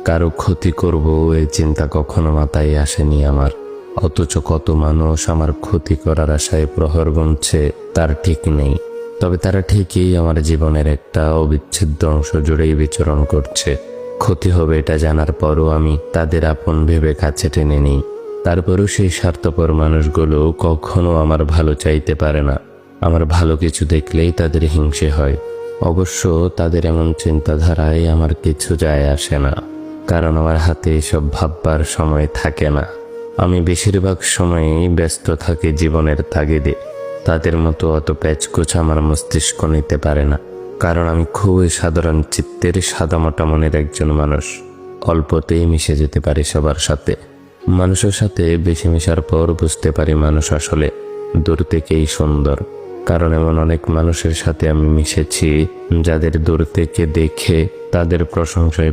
কারো ক্ষতি করব এই চিন্তা কখনো মাথায় আসেনি আমার। অথচ কত মানুষ আমার ক্ষতি করার আশায় প্রহর গুনছে তার ঠিক নেই। তবে তারা ঠিকই আমার জীবনের একটা অবিচ্ছেদ্য অংশ জুড়েই বিচরণ করছে। ক্ষতি হবে এটা জানার পরও আমি তাদের আপন ভেবে কাছে টেনে নিই। তারপরও সেই স্বার্থপর মানুষগুলো কখনো আমার ভালো চাইতে পারে না। আমার ভালো কিছু দেখলেই তাদের হিংসে হয়। অবশ্য তাদের এমন চিন্তাধারায় আমার কিছু যায় আসে না, কারণ আমার হাতে এসব ভাববার সময় থাকে না। আমি বেশিরভাগ সময়ই ব্যস্ত থাকি জীবনের তাগিদে। তাদের মতো অত প্যাচকুচ আমার মস্তিষ্ক নিতে পারে না, কারণ আমি খুবই সাধারণ চিত্তের সাদামাটা মনের একজন মানুষ। অল্পতেই মিশে যেতে পারি সবার সাথে। মানুষের সাথে বেশি মেশার পর বুঝতে পারি মানুষ আসলে দূর থেকেই সুন্দর। কারণ এমন অনেক মানুষের সাথে আমি মিশেছি যাদের দূর থেকে দেখে তাদের প্রশংসায়